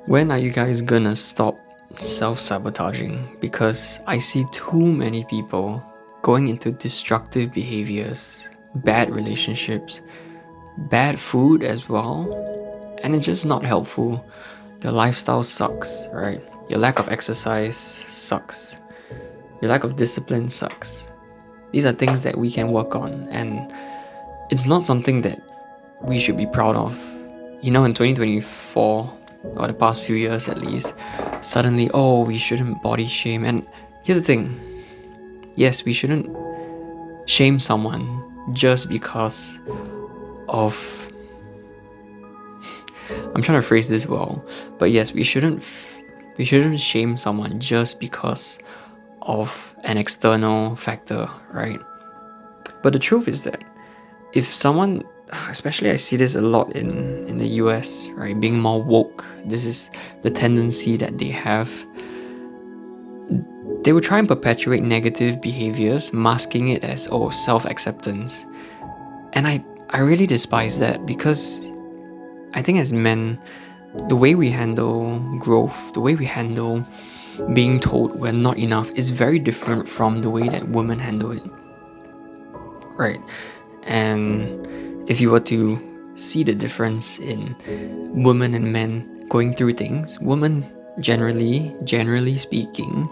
When are you guys gonna stop self-sabotaging? Because I see too many people going into destructive behaviors, bad relationships, bad food as well, and it's just not helpful. Your lifestyle sucks, right? Your lack of exercise sucks. Your lack of discipline sucks. These are things that we can work on, and it's not something that we should be proud of. In 2024, or the past few years at least, suddenly, oh, we shouldn't body shame. And here's the thing, yes, we shouldn't shame someone just because of. I'm trying to phrase this well, but yes, we shouldn't shame someone just because of an external factor, right? But the truth is that if someone, especially I see this a lot in the US, right, being more woke, this is the tendency that they have. They will try and perpetuate negative behaviors, masking it as, oh, self-acceptance. And I really despise that, because I think as men, the way we handle growth, the way we handle being told we're not enough is very different from the way that women handle it, right? And if you were to see the difference in women and men going through things, women generally speaking,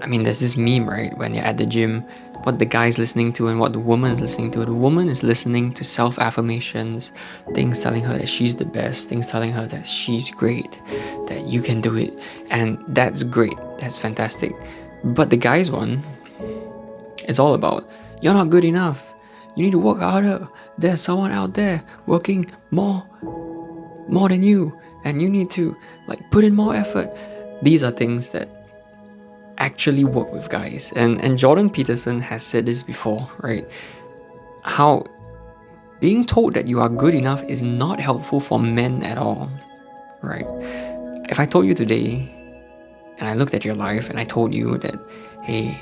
I mean, there's this meme, right? When you're at the gym, what the guy's listening to and what the woman is listening to. The woman is listening to self-affirmations, things telling her that she's the best, things telling her that she's great, that you can do it. And that's great. That's fantastic. But the guy's one, it's all about, you're not good enough. You need to work harder. There's someone out there working more than you. And you need to put in more effort. These are things that actually work with guys. And Jordan Peterson has said this before, right? How being told that you are good enough is not helpful for men at all, right? If I told you today, and I looked at your life and I told you that, hey,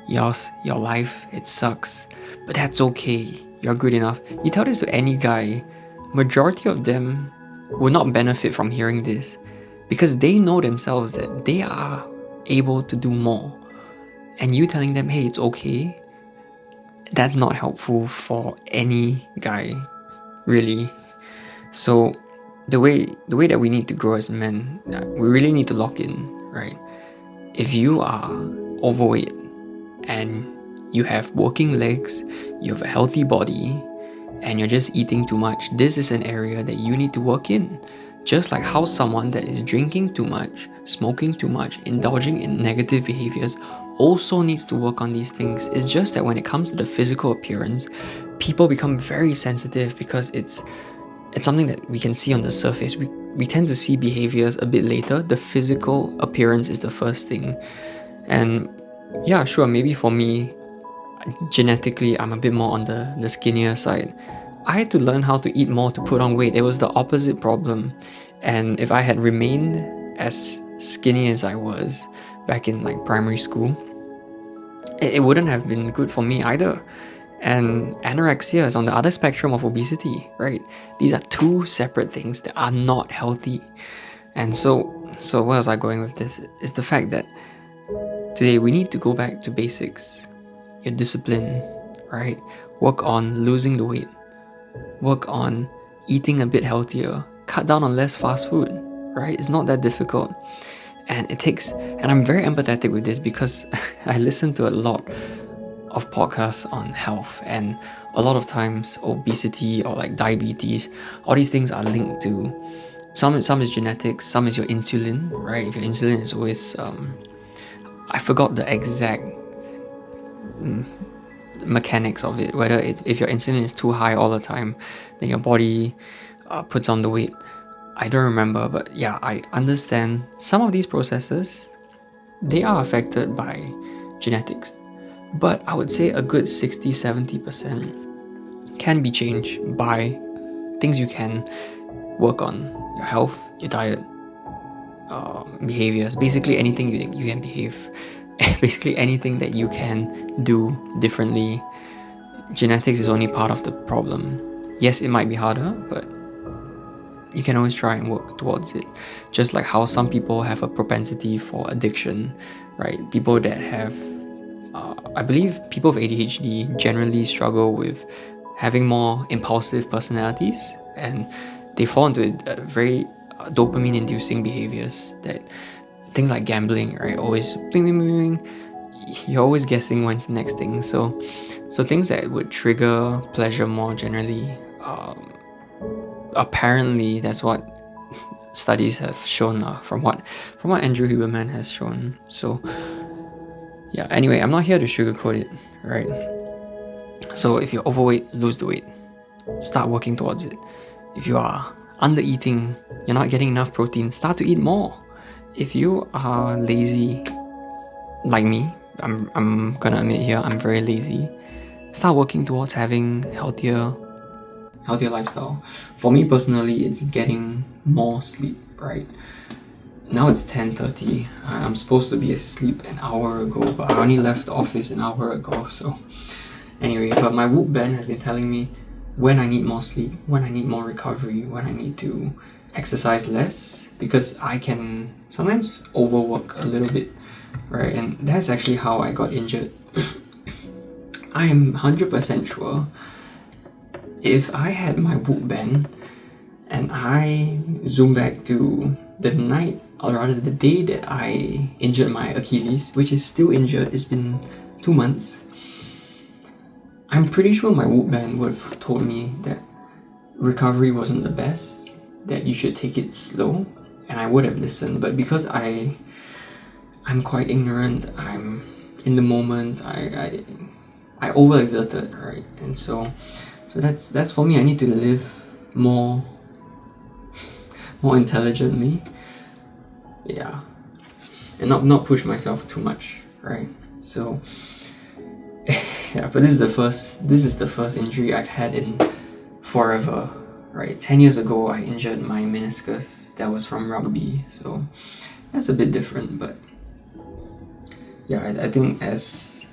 your life, it sucks, but that's okay, you're good enough. You tell this to any guy, majority of them will not benefit from hearing this, because they know themselves that they are able to do more. And you telling them, hey, it's okay, that's not helpful for any guy, really. So the way that we need to grow as men, we really need to lock in, right? If you are overweight and you have working legs, you have a healthy body, and you're just eating too much, this is an area that you need to work in. Just like how someone that is drinking too much, smoking too much, indulging in negative behaviors also needs to work on these things. It's just that when it comes to the physical appearance, people become very sensitive because it's something that we can see on the surface. We tend to see behaviors a bit later. The physical appearance is the first thing. And yeah, sure, maybe for me, genetically, I'm a bit more on the skinnier side. I had to learn how to eat more to put on weight. It was the opposite problem. And if I had remained as skinny as I was back in primary school, it wouldn't have been good for me either. And anorexia is on the other spectrum of obesity, right? These are two separate things that are not healthy. And so where was I going with this? Is the fact that today we need to go back to basics. Your discipline, right? Work on losing the weight. Work on eating a bit healthier. Cut down on less fast food, right? It's not that difficult. And I'm very empathetic with this because I listen to a lot of podcasts on health, and a lot of times obesity or diabetes, all these things are linked to some is genetics, some is your insulin, right? If your insulin is always I forgot the exact mechanics of it, whether it's if your insulin is too high all the time, then your body puts on the weight. I don't remember, but yeah, I understand some of these processes, they are affected by genetics. But I would say a good 60-70% can be changed by things you can work on. Your health, your diet, behaviors, basically anything you can behave, basically anything that you can do differently. Genetics is only part of the problem. Yes, it might be harder, but you can always try and work towards it. Just like how some people have a propensity for addiction, right? People that have, I believe people with ADHD generally struggle with having more impulsive personalities, and they fall into very dopamine-inducing behaviors, that things like gambling, right? Always bing, bing, bing, bing. You're always guessing when's the next thing. So things that would trigger pleasure more generally, apparently that's what studies have shown, from what Andrew Huberman has shown. So yeah, anyway, I'm not here to sugarcoat it, right? So if you're overweight, lose the weight. Start working towards it. If you are under eating, you're not getting enough protein, start to eat more. If you are lazy, like me, I'm gonna admit here, I'm very lazy. Start working towards having healthier lifestyle. For me personally, it's getting more sleep, right? Now it's 10:30. I'm supposed to be asleep an hour ago, but I only left the office an hour ago. So anyway, but my Whoop band has been telling me when I need more sleep, when I need more recovery, when I need to exercise less, because I can sometimes overwork a little bit, right? And that's actually how I got injured. I am 100% sure if I had my Whoop band and I zoom back to the night, or rather the day that I injured my Achilles, which is still injured, it's been 2 months, I'm pretty sure my Whoop band would have told me that recovery wasn't the best, that you should take it slow, and I would have listened. But because I'm quite ignorant, I'm in the moment, I overexerted, right? And so that's for me. I need to live more intelligently, yeah, and not push myself too much, right? So yeah, but this is the first injury I've had in forever, right? 10 years ago I injured my meniscus. That was from rugby, so that's a bit different. But yeah, I think as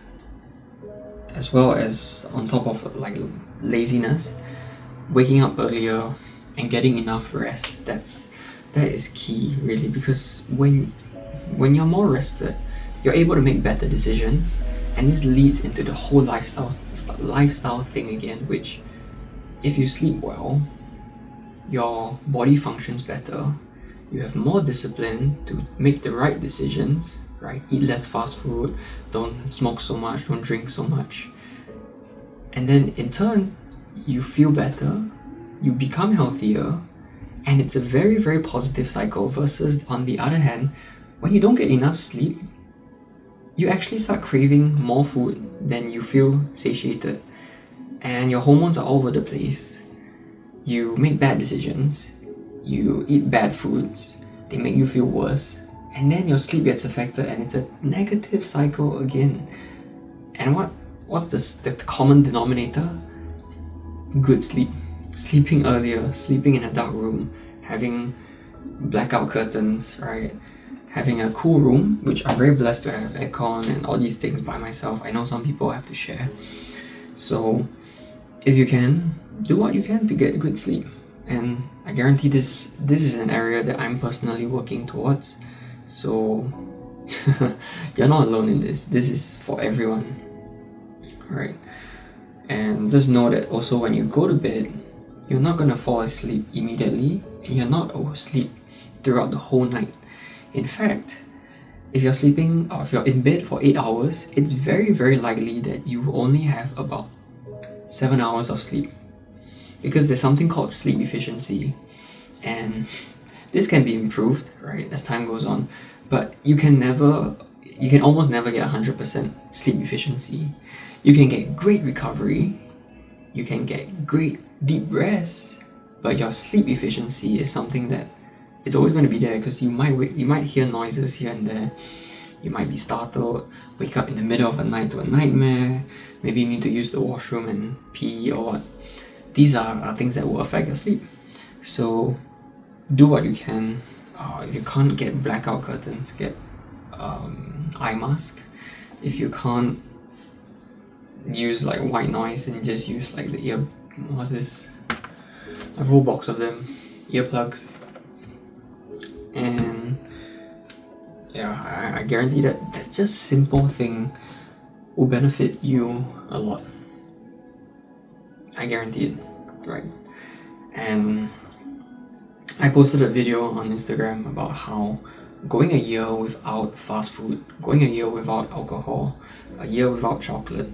well as on top of like laziness, waking up earlier and getting enough rest, that is key, really, because when you're more rested, you're able to make better decisions. And this leads into the whole lifestyle thing again, which if you sleep well, your body functions better, you have more discipline to make the right decisions, right? Eat less fast food, don't smoke so much, don't drink so much. And then in turn, you feel better, you become healthier, and it's a very, very positive cycle. Versus on the other hand, when you don't get enough sleep, you actually start craving more food than you feel satiated, and your hormones are all over the place. You make bad decisions, you eat bad foods, they make you feel worse, and then your sleep gets affected, and it's a negative cycle again. And what's the common denominator? Good sleep. Sleeping earlier, sleeping in a dark room, having blackout curtains, right? Having a cool room, which I'm very blessed to have aircon and all these things by myself. I know some people have to share. So if you can, do what you can to get good sleep. And I guarantee this is an area that I'm personally working towards. So you're not alone in this. This is for everyone. Right? And just know that also when you go to bed, you're not gonna fall asleep immediately, and you're not asleep throughout the whole night. In fact, if you're sleeping, or if you're in bed for 8 hours, it's very, very likely that you only have about 7 hours of sleep. Because there's something called sleep efficiency, and this can be improved, right, as time goes on, but you can almost never get 100% sleep efficiency. You can get great recovery, you can get great deep rest, but your sleep efficiency is something that it's always going to be there, because you might hear noises here and there. You might be startled, wake up in the middle of the night to a nightmare, maybe you need to use the washroom and pee or what. These are things that will affect your sleep. So do what you can. If you can't get blackout curtains, get eye mask. If you can't use like white noise, and just use like the ear, what's this, a whole box of them, earplugs, and yeah, I guarantee that just simple thing will benefit you a lot. I guarantee it, right? And I posted a video on Instagram about how going a year without fast food, going a year without alcohol, a year without chocolate,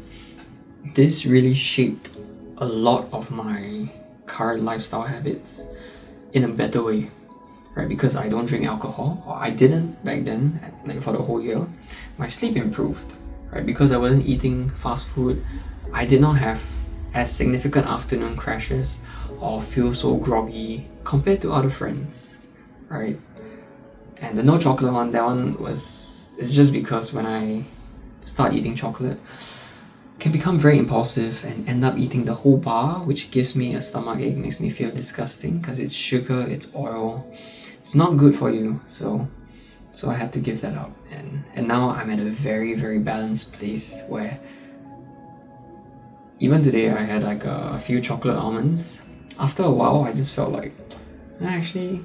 this really shaped a lot of my current lifestyle habits in a better way, right? Because I don't drink alcohol, or I didn't back then, like for the whole year. My sleep improved, right? Because I wasn't eating fast food, I did not have as significant afternoon crashes or feel so groggy compared to other friends, right? And the no chocolate one, that one it's just because when I start eating chocolate, can become very impulsive and end up eating the whole bar, which gives me a stomachache, makes me feel disgusting because it's sugar, it's oil, it's not good for you. So I had to give that up, and now I'm at a very, very balanced place where even today I had like a few chocolate almonds. After a while, I just felt like, actually,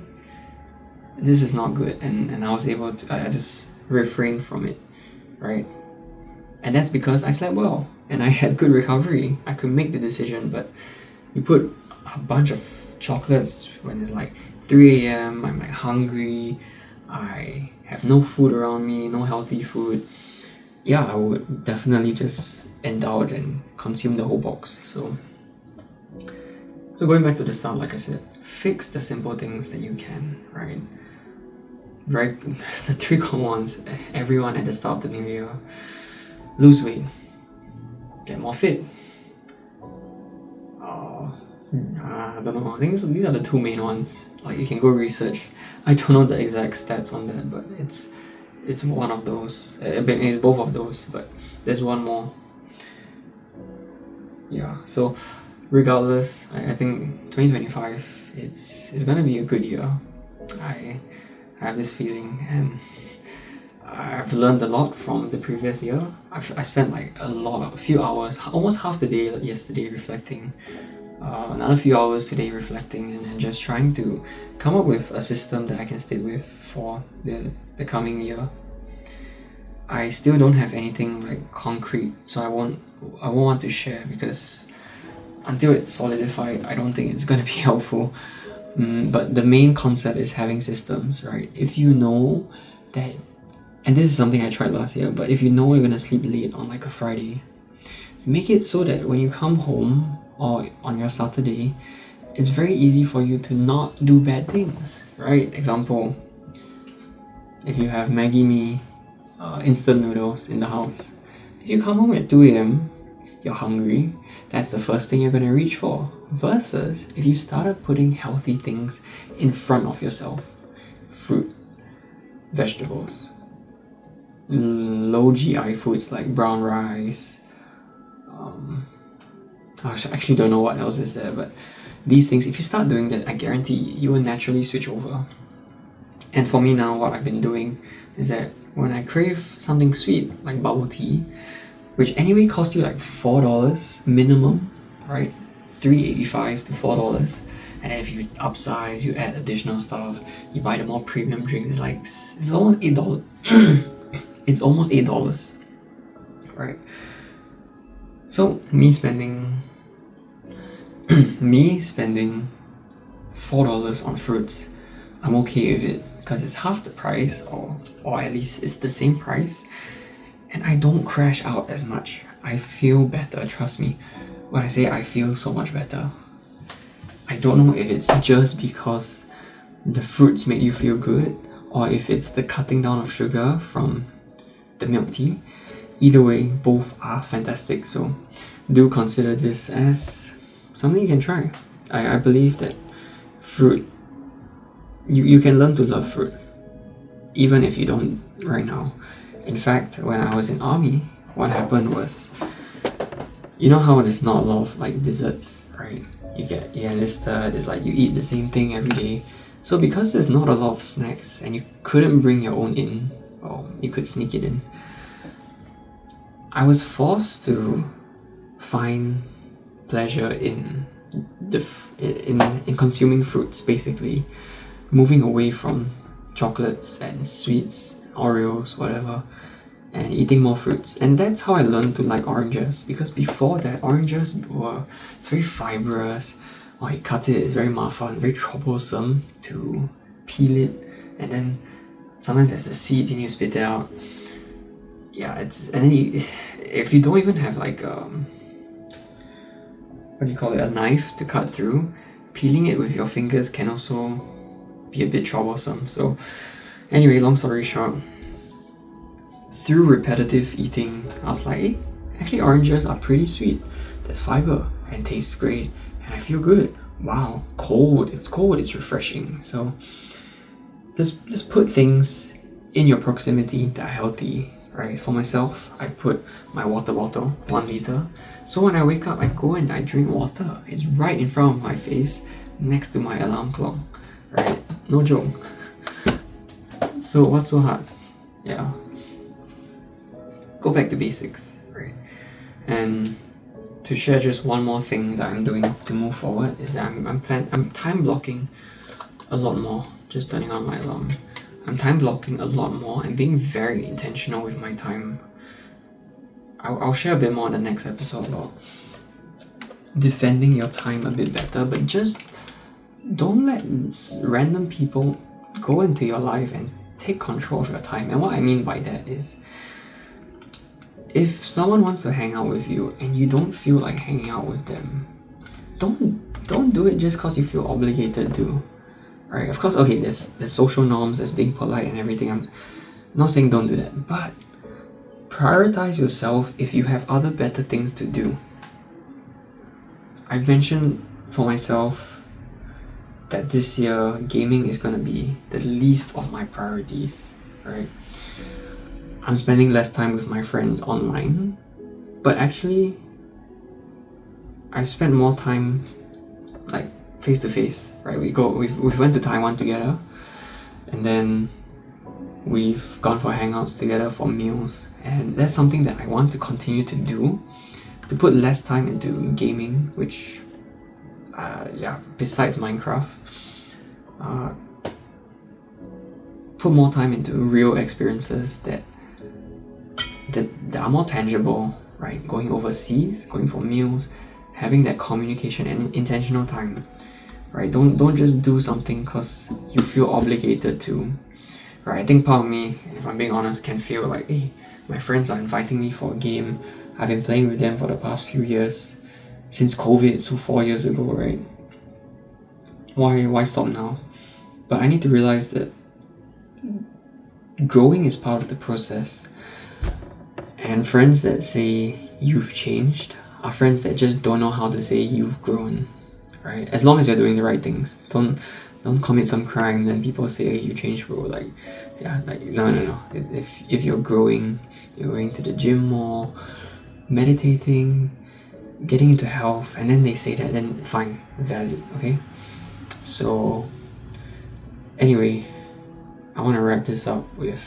this is not good, and I was able to, I just refrained from it, right? And that's because I slept well and I had good recovery. I could make the decision, but you put a bunch of chocolates when it's like 3 a.m., I'm like hungry, I have no food around me, no healthy food. Yeah, I would definitely just indulge and consume the whole box. So going back to the start, like I said, fix the simple things that you can, right? Right, the 3 common ones, everyone at the start of the new year: lose weight, get more fit. I don't know, I think these are the 2 main ones. Like, you can go research. I don't know the exact stats on that, but it's one of those. It's both of those, but there's one more. Yeah, so regardless, I think 2025, it's gonna be a good year. I have this feeling, and I've learned a lot from the previous year. I spent like a few hours, almost half the day yesterday reflecting, another few hours today reflecting, and just trying to come up with a system that I can stick with for the coming year. I still don't have anything like concrete, so I won't want to share, because until it's solidified, I don't think it's gonna be helpful. But the main concept is having systems, right? If you know that, and this is something I tried last year, but if you know you're gonna sleep late on like a Friday, make it so that when you come home or on your Saturday, it's very easy for you to not do bad things, right? Example, if you have Maggie Mee instant noodles in the house, if you come home at 2 a.m., you're hungry, that's the first thing you're going to reach for. Versus if you started putting healthy things in front of yourself: fruit, vegetables, low GI foods like brown rice, I actually don't know what else is there, but these things, if you start doing that, I guarantee you will naturally switch over. And for me now, what I've been doing is that when I crave something sweet like bubble tea, which anyway costs you like $4 minimum, right? $3.85 to $4. And then if you upsize, you add additional stuff, you buy the more premium drinks, it's almost $8. It's almost $8, right? So me spending $4 on fruits, I'm okay with it, because it's half the price, or at least it's the same price, and I don't crash out as much. I feel better, trust me. When I say I feel so much better, I don't know if it's just because the fruits make you feel good, or if it's the cutting down of sugar from the milk tea. Either way, both are fantastic, so do consider this as something you can try. I believe that fruit, you can learn to love fruit, even if you don't right now. In fact, when I was in army, what happened was, you know how there's not a lot of like desserts, right? You get enlisted, it's like you eat the same thing every day. So because there's not a lot of snacks and you couldn't bring your own in, or you could sneak it in, I was forced to find pleasure in in consuming fruits, basically moving away from chocolates and sweets, Oreos, whatever, and eating more fruits. And that's how I learned to like oranges, because before that, it's very fibrous. Or you cut it, it's very mafan, very troublesome to peel it, and then sometimes there's the seeds and you spit it out. Yeah, and then if you don't even have like what do you call it, a knife to cut through, peeling it with your fingers can also be a bit troublesome. So anyway, long story short, through repetitive eating, I was like, hey, actually oranges are pretty sweet. There's fiber and tastes great, and I feel good. Wow, it's cold, it's refreshing. So just put things in your proximity that are healthy, right? For myself, I put my water bottle, 1 liter. So when I wake up, I go and I drink water. It's right in front of my face, next to my alarm clock, right? No joke. So what's so hard? Yeah. Go back to basics, right? And to share just one more thing that I'm doing to move forward is that I'm time blocking a lot more. Just turning on my alarm. I'm time blocking a lot more and being very intentional with my time. I'll share a bit more in the next episode about defending your time a bit better, but just don't let random people go into your life and take control of your time. And what I mean by that is, if someone wants to hang out with you and you don't feel like hanging out with them, don't do it just because you feel obligated to. Right? Of course, okay, there's social norms, there's being polite and everything. I'm not saying don't do that, but prioritize yourself if you have other better things to do. I've mentioned for myself that this year gaming is gonna be the least of my priorities, right? I'm spending less time with my friends online, but actually I've spent more time like face to face, right? We've went to Taiwan together, and then we've gone for hangouts together for meals, and that's something that I want to continue to do, to put less time into gaming, which besides Minecraft, put more time into real experiences that are more tangible, right? Going overseas, going for meals, having that communication and intentional time, right? Don't just do something because you feel obligated to, right? I think part of me, if I'm being honest, can feel like, hey, my friends are inviting me for a game. I've been playing with them for the past few years, since COVID, so 4 years ago, right? Why stop now? But I need to realize that growing is part of the process. And friends that say you've changed are friends that just don't know how to say you've grown, right? As long as you're doing the right things. Don't commit some crime, then people say, hey, you changed, bro. Like, yeah, like, no. If you're growing, you're going to the gym more, meditating, getting into health, and then they say that, then fine, valid, okay? So, anyway, I want to wrap this up with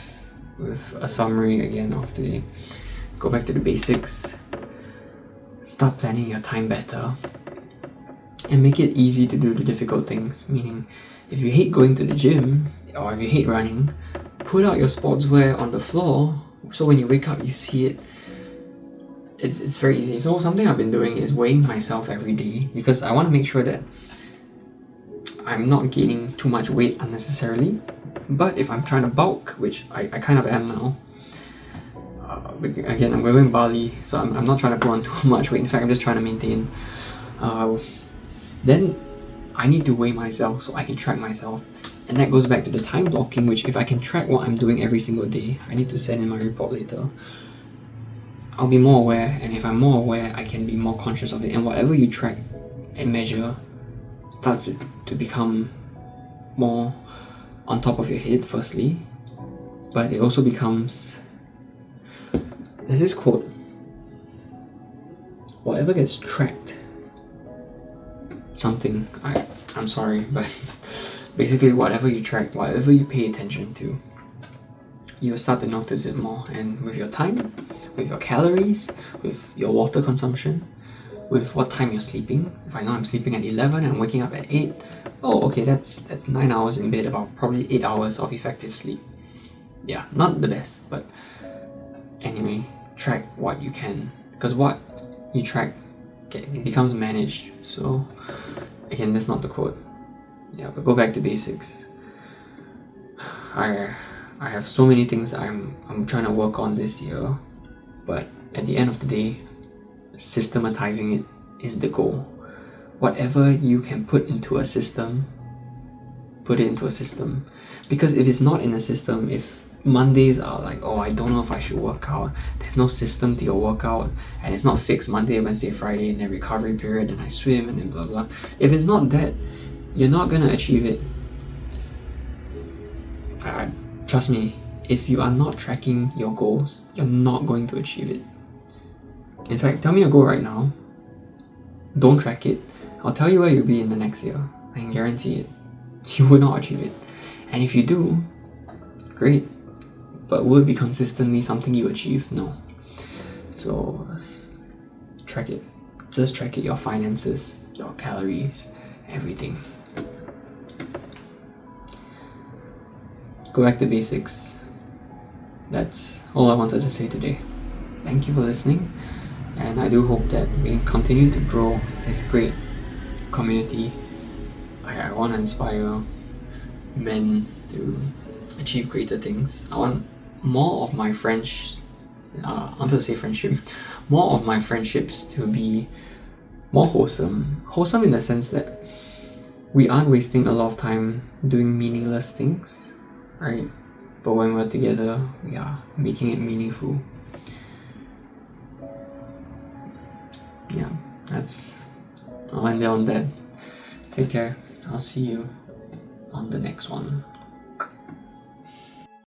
a summary again of today. Go back to the basics. Start planning your time better. And make it easy to do the difficult things. Meaning, if you hate going to the gym, or if you hate running, put out your sportswear on the floor, so when you wake up, you see it. It's very easy. So something I've been doing is weighing myself every day, because I want to make sure that I'm not gaining too much weight unnecessarily. But if I'm trying to bulk, which I kind of am now, again, I'm going to Bali, so I'm not trying to put on too much weight. In fact, I'm just trying to maintain. Then I need to weigh myself so I can track myself. And that goes back to the time blocking, which if I can track what I'm doing every single day, I need to send in my report later, I'll be more aware. And if I'm more aware, I can be more conscious of it. And whatever you track and measure starts to become more on top of your head, firstly. But it also becomes... There's this quote: whatever gets tracked, something, I'm sorry, but basically whatever you track, whatever you pay attention to, you will start to notice it more. And with your time, with your calories, with your water consumption, with what time you're sleeping. If I know I'm sleeping at 11 and I'm waking up at 8, oh, okay, that's 9 hours in bed, about probably 8 hours of effective sleep. Yeah, not the best, but anyway, track what you can, because what you track becomes managed. So again, that's not the quote. Yeah, but go back to basics. I have so many things that I'm trying to work on this year, but at the end of the day, systematizing it is the goal. Whatever you can put into a system, put it into a system. Because if it's not in a system, if Mondays are like, oh, I don't know if I should work out, there's no system to your workout, and it's not fixed Monday, Wednesday, Friday, and then recovery period, and I swim, and then blah blah. If it's not that, you're not gonna achieve it. Trust me, if you are not tracking your goals, you're not going to achieve it. In fact, tell me a goal right now. Don't track it. I'll tell you where you'll be in the next year. I can guarantee it. You will not achieve it. And if you do, great. But will it be consistently something you achieve? No. So, track it. Just track it. Your finances, your calories, everything. Go back to basics. That's all I wanted to say today. Thank you for listening, and I do hope that we continue to grow this great community. I want to inspire men to achieve greater things. I want more of my friends, I wanted to say friendship, more of my friendships to be more wholesome. Wholesome in the sense that we aren't wasting a lot of time doing meaningless things, right? But when we're together, we are making it meaningful. Yeah, I'll end it on that. Take care. I'll see you on the next one.